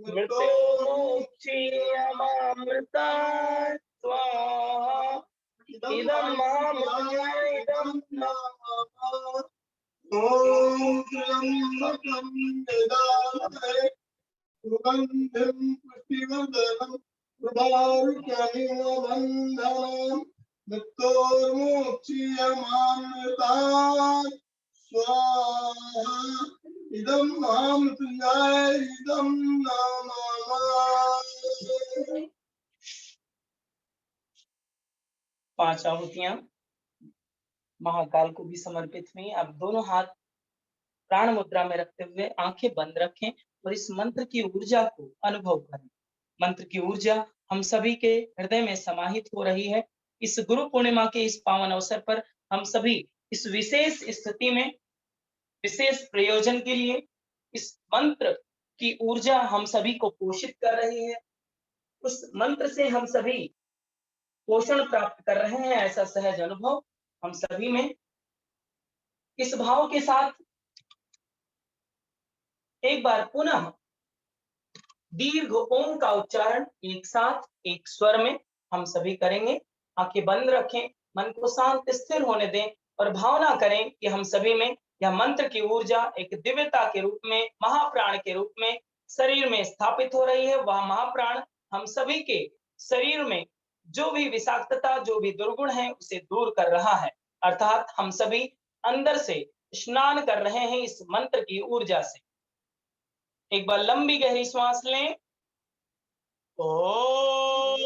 मृत्योर्मुक्षीयमामृतं स्वाहा इदं महामृत्युंजय इदं नमः। ॐ त्र्यंबकं बन्धिं पुष्टिवर्धनं प्रभारुकमिवबन्धनं मृत्योर्मुक्षीयमामृतात् स्वाहा इदं महामृत्युंजय इदं नमामि। 5 आहुतियां महाकाल को भी समर्पित हुई। अब दोनों हाथ प्राण मुद्रा में रखते हुए आंखें बंद रखें और इस मंत्र की ऊर्जा को अनुभव करें। मंत्र की ऊर्जा हम सभी के हृदय में समाहित हो रही है। इस गुरु पूर्णिमा के इस पावन अवसर पर हम सभी इस विशेष स्थिति में विशेष प्रयोजन के लिए इस मंत्र की ऊर्जा हम सभी को पोषित कर रही है। उस मंत्र से हम सभी पोषण प्राप्त कर रहे हैं, ऐसा सहज अनुभव हम सभी में। इस भाव के साथ एक बार पुनः दीर्घ ओम का उच्चारण एक साथ एक स्वर में हम सभी करेंगे। आंखें बंद रखें, मन को शांत स्थिर होने दें और भावना करें कि हम सभी में यह मंत्र की ऊर्जा एक दिव्यता के रूप में, महाप्राण के रूप में शरीर में स्थापित हो रही है। वह महाप्राण हम सभी के शरीर में जो भी विषाक्तता, जो भी दुर्गुण है, उसे दूर कर रहा है। अर्थात हम सभी अंदर से स्नान कर रहे हैं इस मंत्र की ऊर्जा से। एक बार लंबी गहरी श्वास लें। ओम।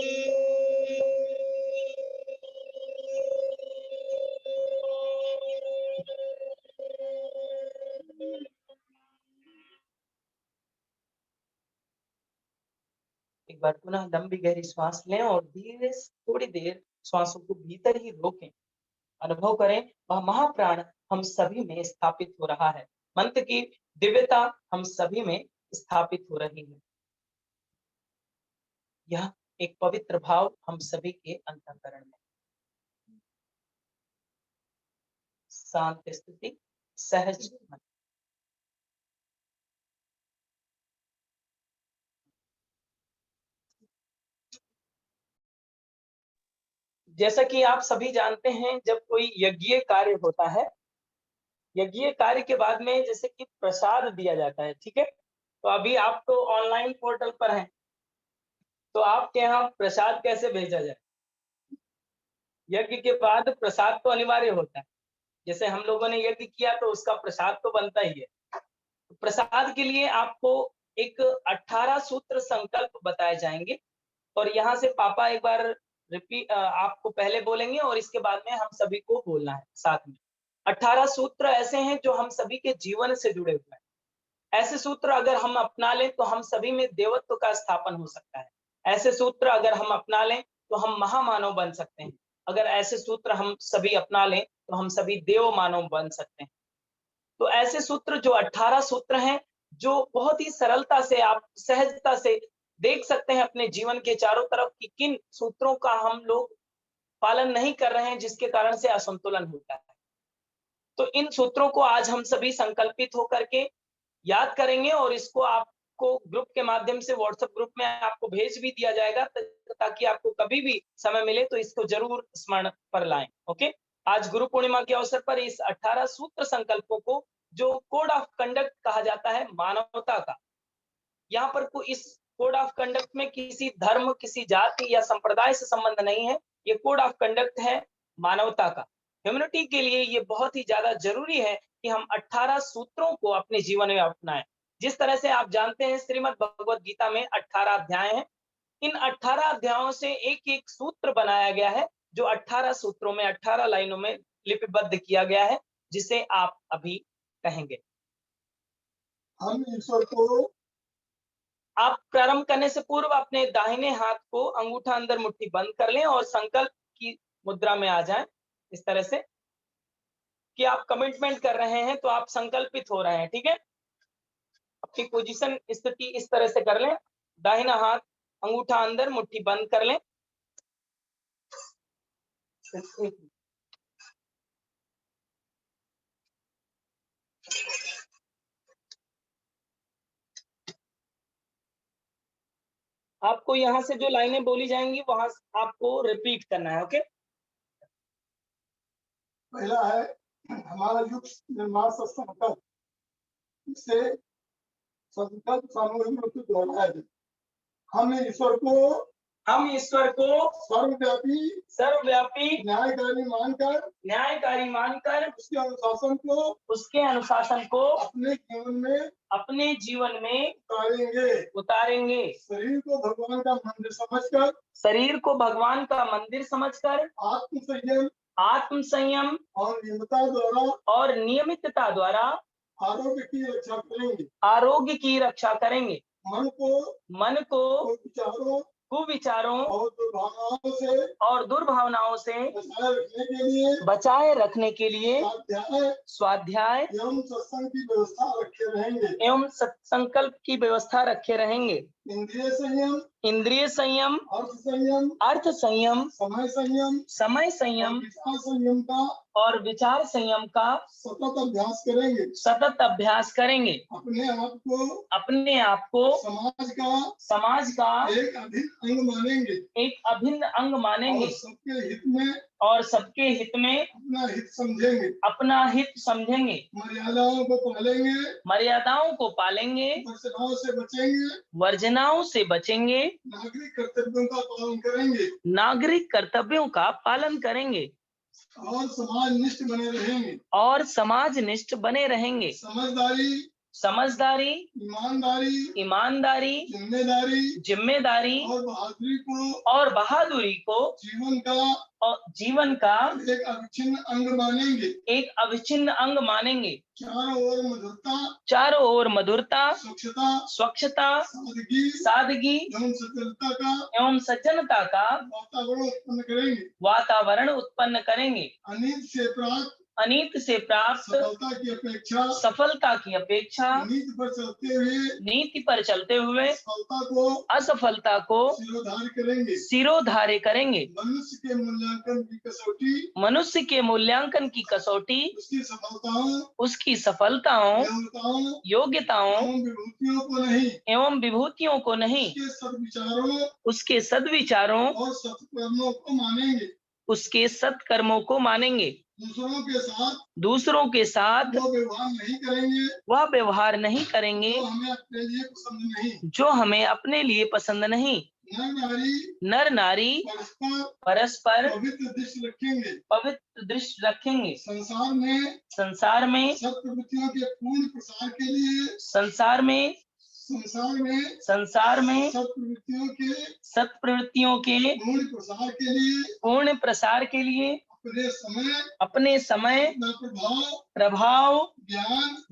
एक बार पुनः लंबी गहरी श्वास लें और धीरे से थोड़ी देर श्वासों को भीतर ही रोकें। अनुभव करें वह महाप्राण हम सभी में स्थापित हो रहा है। मंत्र की दिव्यता हम सभी में स्थापित हो रही है। यह एक पवित्र भाव हम सभी के अंतःकरण में। शांत स्थिति, सहज मन। जैसा कि आप सभी जानते हैं, जब कोई यज्ञीय कार्य होता है, यज्ञीय कार्य के बाद में जैसे कि प्रसाद दिया जाता है, ठीक है। तो अभी आप तो ऑनलाइन पोर्टल पर हैं, तो आपके यहाँ प्रसाद कैसे भेजा जाए? यज्ञ के बाद प्रसाद तो अनिवार्य होता है। जैसे हम लोगों ने यज्ञ किया तो उसका प्रसाद तो बनता ही है। तो प्रसाद के लिए आपको एक 18 सूत्र संकल्प बताए जाएंगे और यहाँ से पापा एक बार आपको पहले बोलेंगे और इसके बाद में हम सभी को बोलना है साथ में। 18 सूत्र ऐसे हैं जो हम सभी के जीवन से जुड़े हुए हैं। ऐसे सूत्र अगर हम अपना लें तो हम सभी में देवत्व का स्थापन हो सकता है। ऐसे सूत्र अगर हम अपना लें तो हम महामानव बन सकते हैं। अगर ऐसे सूत्र हम सभी अपना लें तो हम सभी देव मानव बन सकते हैं। तो ऐसे सूत्र जो 18 सूत्र हैं, जो बहुत ही सरलता से आप सहजता से देख सकते हैं अपने जीवन के चारों तरफ कि किन सूत्रों का हम लोग पालन नहीं कर रहे हैं, जिसके कारण से असंतुलन होता है। तो इन सूत्रों को आज हम सभी संकल्पित होकर के याद करेंगे और इसको आपको ग्रुप के माध्यम से व्हाट्सएप ग्रुप में आपको भेज भी दिया जाएगा, ताकि आपको कभी भी समय मिले तो इसको जरूर स्मरण पर लाएं। ओके, आज गुरु पूर्णिमा के अवसर पर इस 18 सूत्र संकल्पों को, जो कोड ऑफ कंडक्ट कहा जाता है मानवता का, यहाँ पर इस कोड ऑफ कंडक्ट में किसी धर्म, किसी जाति या संप्रदाय से संबंध नहीं है। ये कोड ऑफ कंडक्ट है मानवता का। ह्यूमैनिटी के लिए ये बहुत ही ज्यादा जरूरी है कि हम 18 सूत्रों को अपने जीवन में अपनाएं। जिस तरह से आप जानते हैं श्रीमद् भगवद गीता में 18 अध्याय हैं। इन 18 अध्यायों से एक एक सूत्र बनाया गया है, जो 18 सूत्रों में 18 लाइनों में लिपिबद्ध किया गया है, जिसे आप अभी कहेंगे। हम ईश्वर को, आप प्रारंभ करने से पूर्व अपने दाहिने हाथ को अंगूठा अंदर मुट्ठी बंद कर लें और संकल्प की मुद्रा में आ जाएं। इस तरह से कि आप कमिटमेंट कर रहे हैं, तो आप संकल्पित हो रहे हैं, ठीक है। अपनी पोजीशन स्थिति इस तरह से कर लें, दाहिना हाथ अंगूठा अंदर मुट्ठी बंद कर लें। आपको यहाँ से जो लाइनें बोली जाएंगी वहां आपको रिपीट करना है। ओके, पहला है हमारा युग निर्माण संकल्प। इसे संकल्प सामूहिक रूप से दोहराया जाए। हम ईश्वर को सर्वव्यापी न्यायकारी मानकर उसके अनुशासन को अपने जीवन में उतारेंगे। शरीर को भगवान का मंदिर समझकर आत्म संयम और नियमितता द्वारा आरोग्य की रक्षा करेंगे। मन को कुविचारों और दुर्भावनाओं से बचाए रखने के लिए स्वाध्याय एवं सत्संग की व्यवस्था रखे रहेंगे। एवं संकल्प की व्यवस्था रखे रहेंगे। इंद्रिय संयम, अर्थ संयम, समय संयम और विचार संयम का सतत अभ्यास करेंगे। अपने आप को समाज का एक अभिन्न अंग मानेंगे और सबके हित में अपना हित समझेंगे। मर्यादाओं को पालेंगे, वर्जनाओं से बचेंगे, नागरिक कर्तव्यों का पालन करेंगे और समाजनिष्ठ बने रहेंगे। समझदारी, ईमानदारी, जिम्मेदारी और बहादुरी को जीवन का एक अविच्छिन्न अंग मानेंगे। चारों ओर मधुरता, स्वच्छता, सादगी एवं सज्जनता का वातावरण उत्पन्न करेंगे। अनीत से प्राप्त सफलता की अपेक्षा नीति पर चलते हुए असफलता को सिरोधार्य करेंगे। मनुष्य के मूल्यांकन की कसौटी उसकी सफलताओं, योग्यताओं एवं विभूतियों को नहीं, उसके सद्विचारों उसके सत्कर्मों को मानेंगे। दूसरों के साथ वह व्यवहार नहीं करेंगे जो हमें अपने लिए पसंद नहीं। नर नारी परस्पर पवित्र दृष्टि रखेंगे। संसार में सत्प्रवृत्तियों के पूर्ण प्रसार के लिए अपने समय, प्रभाव,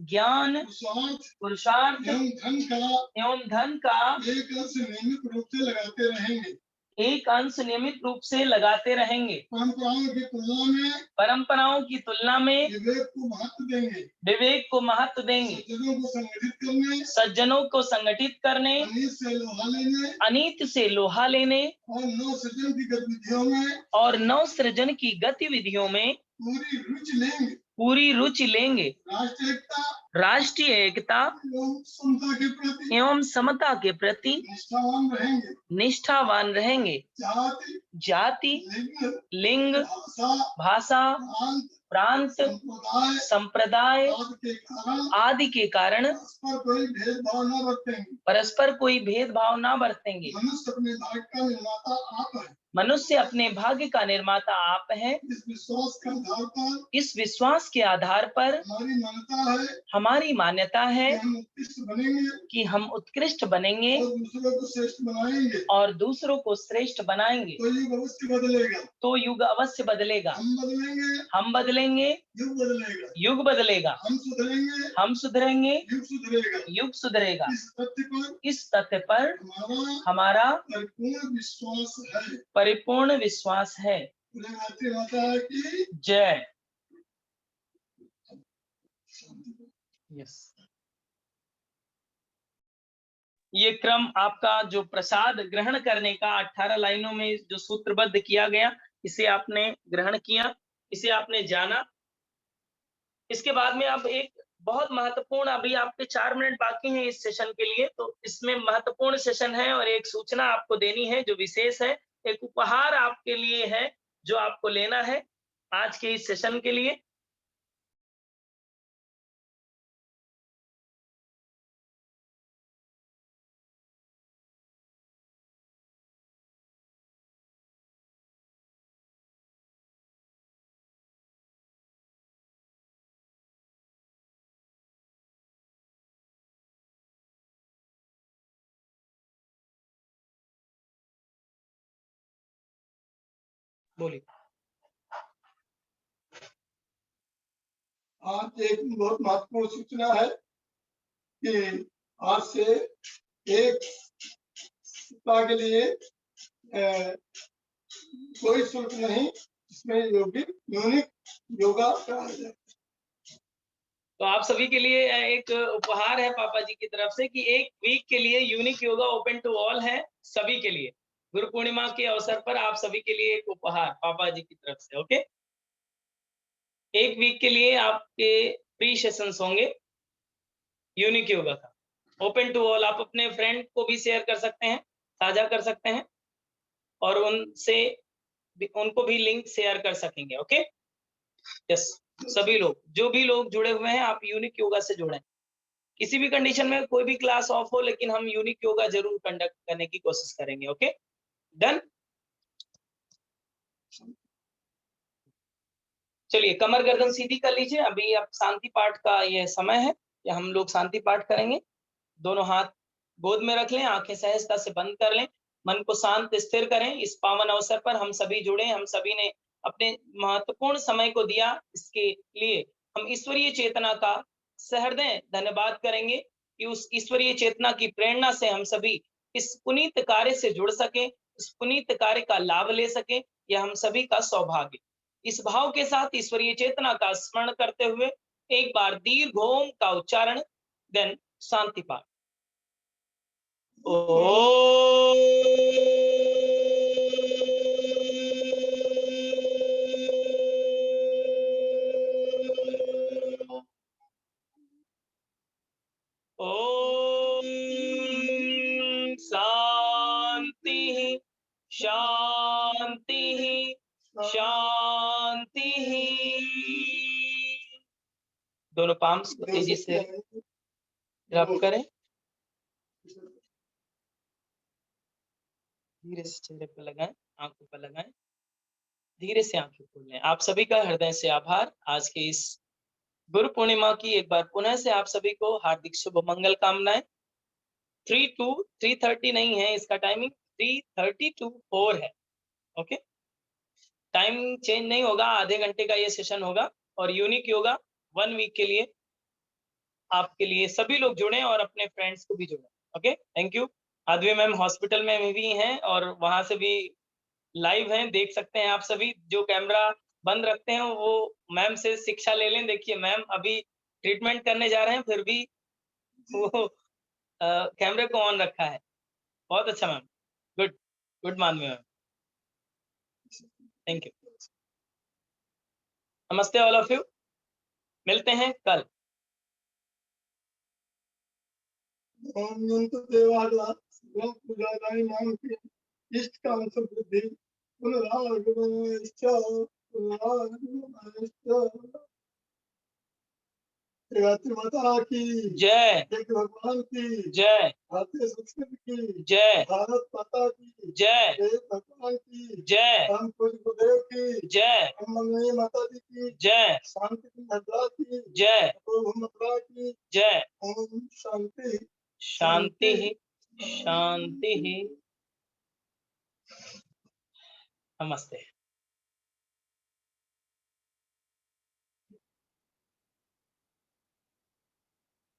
ज्ञान, पुरुषार्थ एवं धन का एक अंश नियमित रूप से लगाते रहेंगे। परंपराओं की तुलना में विवेक को महत्व देंगे। सज्जनों को संगठित करने, अनीत से लोहा लेने और नव सृजन की गतिविधियों में पूरी रुचि लेंगे। राष्ट्रीय एकता एवं समता के प्रति निष्ठावान रहेंगे। जाति, लिंग, भाषा, प्रांत, संप्रदाय आदि के कारण परस्पर कोई भेदभाव न बरतेंगे। मनुष्य अपने भाग्य का निर्माता आप है। इस विश्वास के आधार पर हमारी मान्यता है कि हम उत्कृष्ट बनेंगे और दूसरों को श्रेष्ठ बनाएंगे। तो युग अवश्य बदलेगा। हम बदलेंगे, युग बदलेगा। हम सुधरेंगे, युग सुधरेगा। इस तथ्य पर हमारा परिपूर्ण विश्वास है। जय। यस, ये क्रम आपका जो प्रसाद ग्रहण करने का 18 लाइनों में जो सूत्रबद्ध किया गया, इसे आपने ग्रहण किया, इसे आपने जाना। इसके बाद में अब एक बहुत महत्वपूर्ण, अभी आपके 4 मिनट बाकी हैं इस सेशन के लिए, तो इसमें महत्वपूर्ण सेशन है और एक सूचना आपको देनी है जो विशेष है। एक उपहार आपके लिए है जो आपको लेना है आज के इस सेशन के लिए। बोलिए। आज एक बहुत महत्वपूर्ण सूचना है कि आज से एक सप्ताह के लिए कोई शुल्क नहीं, इसमें यूनिक योगा कराया जाए। तो आप सभी के लिए एक उपहार है पापा जी की तरफ से कि एक वीक के लिए unique yoga open to all है सभी के लिए। गुरु पूर्णिमा के अवसर पर आप सभी के लिए एक उपहार पापा जी की तरफ से। ओके, एक वीक के लिए आपके फ्री सेशंस होंगे यूनिक योगा का, ओपन टू ऑल। आप अपने फ्रेंड को भी शेयर कर सकते हैं, साझा कर सकते हैं और उनको भी लिंक शेयर कर सकेंगे। ओके, यस, सभी लोग, जो भी लोग जुड़े हुए हैं, आप यूनिक योगा से जुड़ें। किसी भी कंडीशन में कोई भी क्लास ऑफ हो, लेकिन हम यूनिक योगा जरूर कंडक्ट करने की कोशिश करेंगे। Okay, done. चलिए, कमर गर्दन सीधी कर लीजिए। अभी अब शांति पाठ का ये समय है कि हम लोग शांति पाठ करेंगे। दोनों हाथ गोद में रख लें, आंखें सहजता से बंद कर लें, मन को शांत स्थिर करें। इस पावन अवसर पर हम सभी जुड़े, हम सभी ने अपने महत्वपूर्ण समय को दिया। इसके लिए हम ईश्वरीय चेतना का सहृदय धन्यवाद करेंगे कि उस ईश्वरीय चेतना की प्रेरणा से हम सभी इस पुनीत कार्य से जुड़ सके, इस पुनीत कार्य का लाभ ले सके। यह हम सभी का सौभाग्य। इस भाव के साथ ईश्वरीय चेतना का स्मरण करते हुए एक बार दीर्घ ओम का उच्चारण, देन शांति पाठ। ओम शांति शांति शांति। दोनों पाम्स को तेजी से रब करें, धीरे से चेहरे पर लगाएं, आंखों पर लगाएं, धीरे से आंखें खोल लें। आप सभी का हृदय से आभार। आज के इस गुरु पूर्णिमा की एक बार पुनः से आप सभी को हार्दिक शुभ मंगल कामनाएं। 3 to 3:30 नहीं है इसका टाइमिंग, 3:30 to 4 है। ओके, टाइम चेंज नहीं होगा, आधे घंटे का ये सेशन होगा और यूनिक योगा 1 वीक के लिए आपके लिए। सभी लोग जुड़े और अपने फ्रेंड्स को भी जोड़ें। Okay, thank you. आदवी मैम हॉस्पिटल में भी हैं और वहां से भी लाइव हैं, देख सकते हैं आप सभी। जो कैमरा बंद रखते हैं वो मैम से शिक्षा ले लें। देखिए, मैम अभी ट्रीटमेंट करने जा रहे हैं, फिर भी वो कैमरे को ऑन रखा है। बहुत अच्छा ma'am, good good morning ma'am, thank you. नमस्ते ऑल ऑफ यू, मिलते हैं कल। नाम की इष्ट का समृद्धि माता की जय, भगवान की जय, भारतीय संस्कृति की जय, भारत माता की जय, भगवान की जय, राम गुरुदेव की जय, माता जी की जय, शांति की मद्रा की जय, मद्रा की जय। ओम शांति शांति ही शांति ही। नमस्ते।